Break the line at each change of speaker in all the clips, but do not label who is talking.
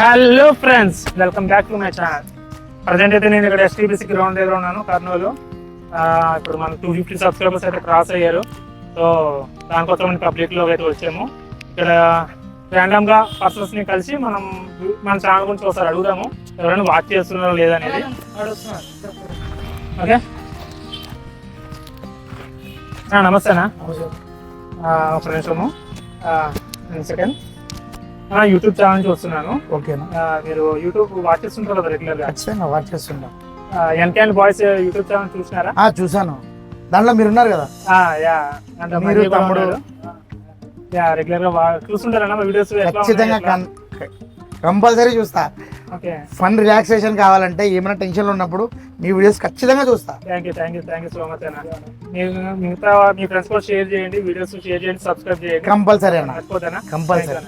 Hello friends, welcome back to my channel. Present అయితే నేను ఇక్కడ ఎస్టీబీసీ గ్రౌండ్ దగ్గర ఉన్నాను, కర్నూలు. ఇప్పుడు మన 250 సబ్స్క్రైబర్స్ అయితే క్రాస్ అయ్యారు. సో దానికోసం మనం పబ్లిక్లో అయితే వచ్చాము. ఇక్కడ ర్యాండమ్గా పర్సన్స్ని కలిసి మనం మన ఛానల్ గురించి ఒకసారి అడుగుదాము, ఎవరైనా వాచ్ చేస్తున్నారో లేదనేది. ఓకే, నమస్తేనా. ఒక నిమిషము, సెకండ్. యూట్యూబ్ ఛానల్ చూస్తున్నాను.
ఓకేనా,
మీరు యూట్యూబ్ వాచ్ చేస్తుంటారు కదా రెగ్యులర్ గా?
ఖచ్చితంగా వాచ్ చేస్తుంటాం.
ఎన్కాన్ బాయ్స్ యూట్యూబ్ ఛానల్ చూసినారా?
చూసాను, దాంట్లో మీరు ఉన్నారు కదా.
మీరు తమ్ముడు రెగ్యులర్ గా చూస్తుంటారా వీడియోస్?
ఖచ్చితంగా కంపల్సరీ చూస్తా. ఫన్ రిలాక్సేషన్ కావాలంటే ఏమైనా టెన్షన్ ఉన్నప్పుడు మీ వీడియోస్ ఖచ్చితంగా చూస్తా.
థ్యాంక్ యూ సో మచ్ అన్న. మిగతా మీ ఫ్రెండ్స్ కూడా షేర్ చేయండి, వీడియోస్ షేర్ చేయండి, సబ్స్క్రైబ్ చేయండి
కంపల్సరీ అన్న,
మర్చిపోతానా?
కంపల్సరీ.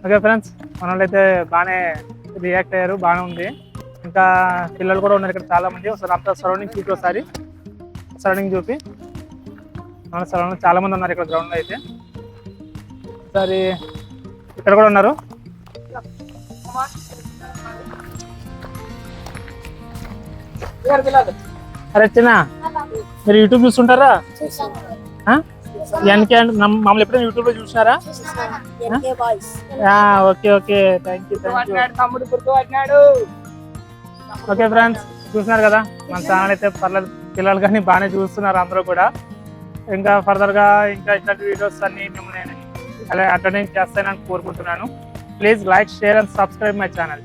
ఓకే ఫ్రెండ్స్, మన అయితే బాగానే రియాక్ట్ అయ్యారు, బాగానే ఉంది. ఇంకా పిల్లలు కూడా ఉన్నారు ఇక్కడ చాలా మంది. ఒకసారి అంతా సరౌండింగ్ చూపి, ఒకసారి సరౌండింగ్ చూపి. మన సరౌండింగ్ చాలా మంది ఉన్నారు ఇక్కడ గ్రౌండ్ లో అయితే. ఒకసారి ఇక్కడ కూడా ఉన్నారు. అరే చిన్న, మీరు యూట్యూబ్ చూస్తుంటారా? ఎన్కే మమ్మల్ని ఎప్పుడైనా యూట్యూబ్ లో చూసినారా? Okay, thank you. Okay friends, చూస్తున్నారు కదా మన ఛానల్ అయితే పర్లేదు, పిల్లలు కానీ బాగానే చూస్తున్నారు అందరూ కూడా. ఇంకా ఫర్దర్ గా ఇంకా ఇట్లాంటి వీడియోస్ అన్ని మిమ్మల్ని అలా అటెండ్ చేస్తానని కోరుకుంటున్నాను. Please like, share and subscribe my channel.